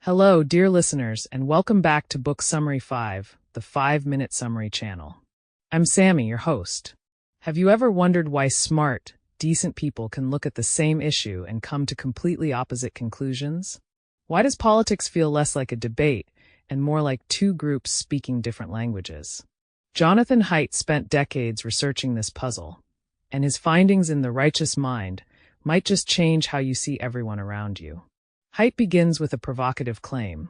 Hello, dear listeners, and welcome back to Book Summary 5, the 5-Minute Summary channel. I'm Sammy, your host. Have you ever wondered why smart, decent people can look at the same issue and come to completely opposite conclusions? Why does politics feel less like a debate and more like two groups speaking different languages? Jonathan Haidt spent decades researching this puzzle, and his findings in The Righteous Mind might just change how you see everyone around you. Haidt begins with a provocative claim.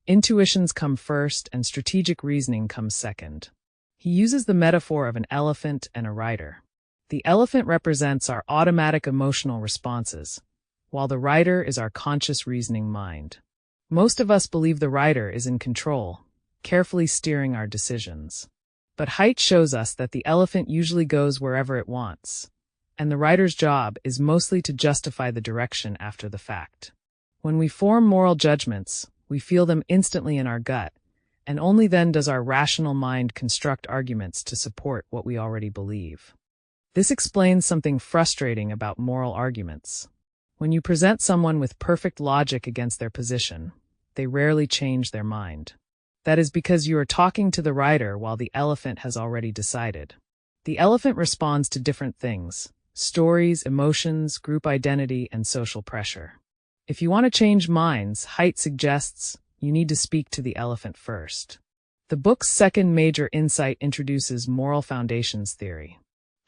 Intuitions come first and strategic reasoning comes second. He uses the metaphor of an elephant and a rider. The elephant represents our automatic emotional responses, while the rider is our conscious reasoning mind. Most of us believe the rider is in control, carefully steering our decisions. But Haidt shows us that the elephant usually goes wherever it wants, and the rider's job is mostly to justify the direction after the fact. When we form moral judgments, we feel them instantly in our gut, and only then does our rational mind construct arguments to support what we already believe. This explains something frustrating about moral arguments. When you present someone with perfect logic against their position, they rarely change their mind. That is because you are talking to the rider while the elephant has already decided. The elephant responds to different things: stories, emotions, group identity, and social pressure. If you want to change minds, Haidt suggests you need to speak to the elephant first. The book's second major insight introduces moral foundations theory.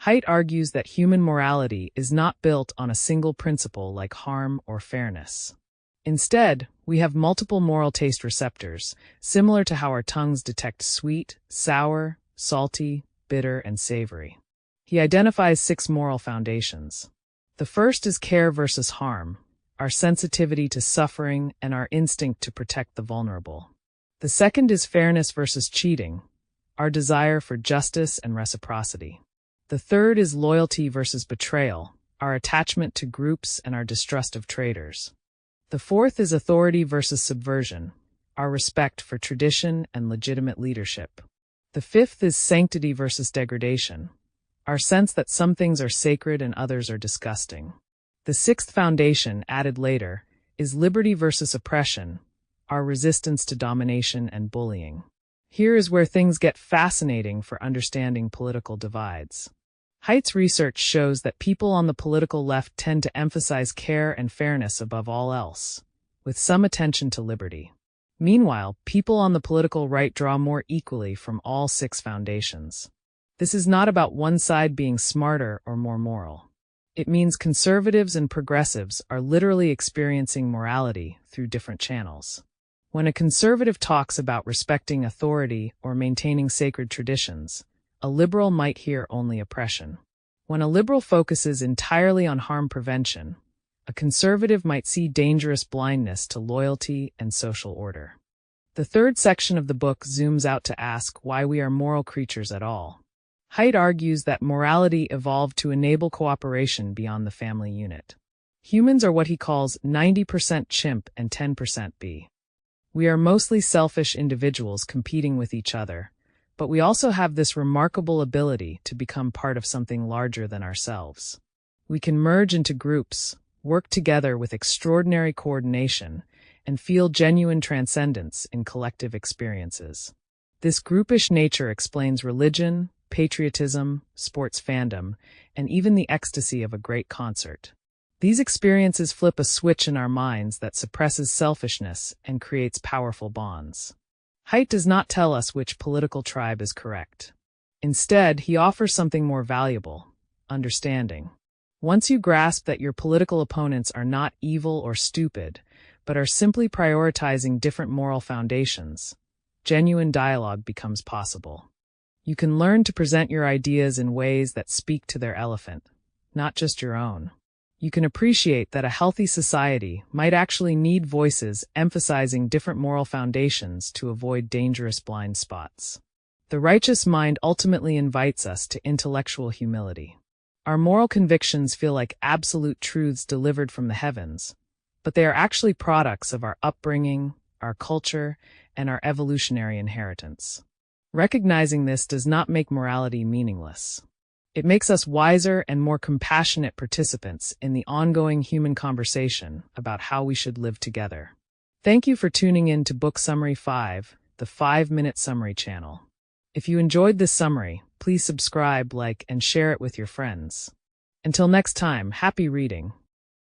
Haidt argues that human morality is not built on a single principle like harm or fairness. Instead, we have multiple moral taste receptors, similar to how our tongues detect sweet, sour, salty, bitter, and savory. He identifies 6 moral foundations. The first is care versus harm, our sensitivity to suffering, and our instinct to protect the vulnerable. The second is fairness versus cheating, our desire for justice and reciprocity. The third is loyalty versus betrayal, our attachment to groups and our distrust of traitors. The fourth is authority versus subversion, our respect for tradition and legitimate leadership. The fifth is sanctity versus degradation, our sense that some things are sacred and others are disgusting. The sixth foundation, added later, is liberty versus oppression, our resistance to domination and bullying. Here is where things get fascinating for understanding political divides. Haidt's research shows that people on the political left tend to emphasize care and fairness above all else, with some attention to liberty. Meanwhile, people on the political right draw more equally from all 6 foundations. This is not about one side being smarter or more moral. It means conservatives and progressives are literally experiencing morality through different channels. When a conservative talks about respecting authority or maintaining sacred traditions, a liberal might hear only oppression. When a liberal focuses entirely on harm prevention, a conservative might see dangerous blindness to loyalty and social order. The third section of the book zooms out to ask why we are moral creatures at all. Haidt argues that morality evolved to enable cooperation beyond the family unit. Humans are what he calls 90% chimp and 10% bee. We are mostly selfish individuals competing with each other, but we also have this remarkable ability to become part of something larger than ourselves. We can merge into groups, work together with extraordinary coordination, and feel genuine transcendence in collective experiences. This groupish nature explains religion, patriotism, sports fandom, and even the ecstasy of a great concert. These experiences flip a switch in our minds that suppresses selfishness and creates powerful bonds. Haidt does not tell us which political tribe is correct. Instead, he offers something more valuable: understanding. Once you grasp that your political opponents are not evil or stupid, but are simply prioritizing different moral foundations, genuine dialogue becomes possible. You can learn to present your ideas in ways that speak to their elephant, not just your own. You can appreciate that a healthy society might actually need voices emphasizing different moral foundations to avoid dangerous blind spots. The Righteous Mind ultimately invites us to intellectual humility. Our moral convictions feel like absolute truths delivered from the heavens, but they are actually products of our upbringing, our culture, and our evolutionary inheritance. Recognizing this does not make morality meaningless. It makes us wiser and more compassionate participants in the ongoing human conversation about how we should live together. Thank you for tuning in to Book Summary 5, the 5-minute summary channel. If you enjoyed this summary, please subscribe, like, and share it with your friends. Until next time, happy reading.